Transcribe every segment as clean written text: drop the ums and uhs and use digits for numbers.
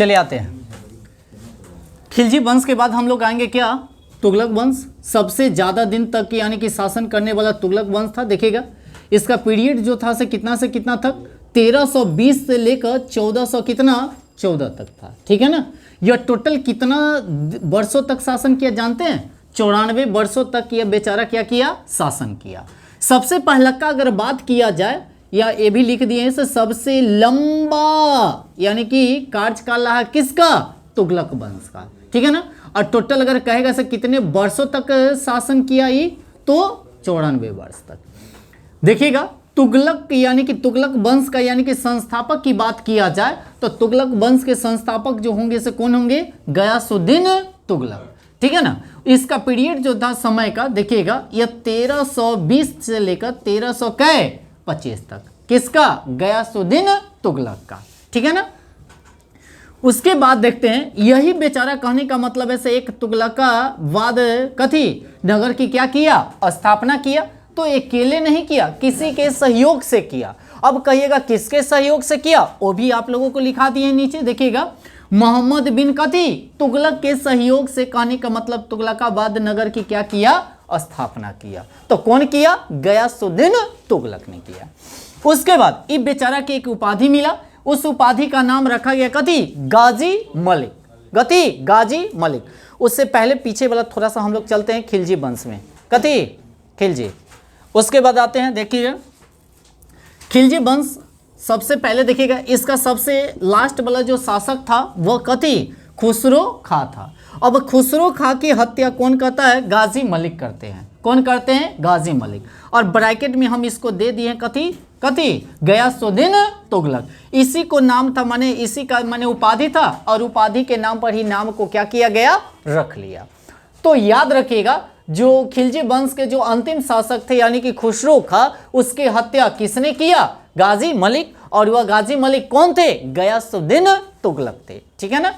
चले आते हैं। खिलजी वंश के बाद हम लोग आएंगे क्या, तुगलक वंश। सबसे ज़्यादा दिन तक यानी कि शासन करने वाला तुगलक वंश था। देखिएगा इसका पीरियड जो था से कितना तक, 1320 से लेकर 1414 तक था। ठीक है ना। यह टोटल कितना वर्षों तक शासन किया जानते हैं, 94 वर्षों तक यह बेचारा क्या किया, शासन किया। सबसे पहला का अगर बात किया जाए, या ये भी लिख दिए इसे, सबसे लंबा यानी कि कार्यकाल रहा किसका, तुगलक वंश का। ठीक है ना। और टोटल अगर कहेगा से कितने वर्षों तक शासन किया ये, तो 94 वर्ष तक। देखिएगा तुगलक यानी कि तुगलक वंश का यानी कि संस्थापक की बात किया जाए तो तुगलक वंश के संस्थापक जो होंगे से कौन होंगे, गयासुद्दीन तुगलक। ठीक है ना। इसका पीरियड जो था समय का देखिएगा, यह 1320 से लेकर 1325 तक, किसका, गयासुद्दीन तुगलक का। ठीक है ना। उसके बाद देखते हैं, यही बेचारा कहने का मतलब है से एक तुगलकावाद कथी नगर की क्या किया, स्थापना किया। तो अकेले नहीं किया, किसी के सहयोग से किया। अब कहिएगा किसके सहयोग से किया, वो भी आप लोगों को लिखा दिए नीचे। देखिएगा मोहम्मद बिन कथी तुगलक के सहयोग से, कहने का मतलब तुगलकाबाद नगर की क्या किया, स्थापना किया। तो कौन किया, गयासुद्दीन तुगलक ने किया। उसके बाद इस बेचारा की एक उपाधि मिला, उस उपाधि का नाम रखा गया कथी, गाजी मलिक। गति गाजी मलिक। उससे पहले पीछे वाला थोड़ा सा हम लोग चलते हैं खिलजी वंश में, कथी खिलजी। उसके बाद आते हैं, देखिएगा खिलजी वंश सबसे पहले देखिएगा इसका सबसे लास्ट वाला जो शासक था वह कथी, खुसरो खां था। अब खुसरो खां की हत्या कौन करता है, गाजी मलिक करते हैं। कौन करते हैं, गाजी मलिक। और ब्रैकेट में हम इसको दे दिए कथी, कथी गयासुद्दीन तुगलक। इसी को नाम था, माने इसी का माने उपाधि था, और उपाधि के नाम पर ही नाम को क्या किया गया, रख लिया। तो याद रखिएगा जो खिलजी वंश के जो अंतिम शासक थे यानी कि खुसरो खां, उसकी हत्या किसने किया, गाजी मलिक। और वह गाजी मलिक कौन थे, गयासुद्दीन तुगलक थे। ठीक है ना।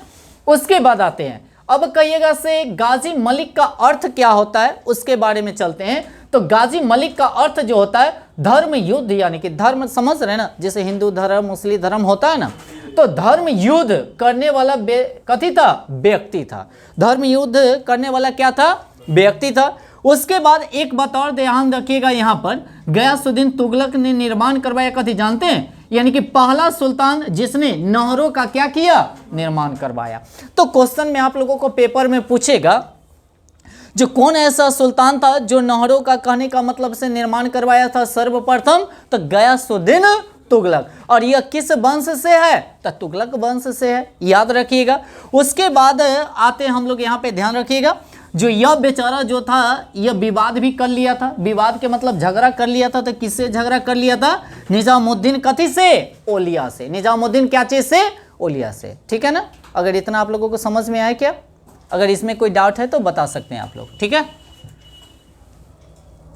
उसके बाद आते हैं, अब कहिएगा से गाजी मलिक का अर्थ क्या होता है, उसके बारे में चलते हैं। तो गाजी मलिक का अर्थ जो होता है धर्म युद्ध, यानी कि धर्म समझ रहे ना, जैसे हिंदू धर्म मुस्लिम धर्म होता है ना, तो धर्म युद्ध करने वाला कथी था, व्यक्ति था। धर्म युद्ध करने वाला क्या था, व्यक्ति था। उसके बाद एक बात और ध्यान रखिएगा, यहाँ पर गयासुद्दीन तुगलक ने निर्माण करवाया कथी जानते हैं, यानी कि पहला सुल्तान जिसने नहरों का क्या किया, निर्माण करवाया। तो क्वेश्चन में आप लोगों को पेपर में पूछेगा जो कौन ऐसा सुल्तान था जो नहरों का, कहने का मतलब से निर्माण करवाया था सर्वप्रथम, तो गयासुद्दीन तुगलक। और यह किस वंश से है, तो तुगलक वंश से है, याद रखिएगा। उसके बाद आते हम लोग यहाँ पे, ध्यान रखिएगा जो यह बेचारा जो था यह विवाद भी कर लिया था। विवाद के मतलब झगड़ा कर लिया था। तो किससे झगड़ा कर लिया था, निजामुद्दीन कथी से, ओलिया से। निजामुद्दीन क्या चीज से, ओलिया से। ठीक है ना। अगर इतना आप लोगों को समझ में आया क्या, अगर इसमें कोई डाउट है तो बता सकते हैं आप लोग। ठीक है।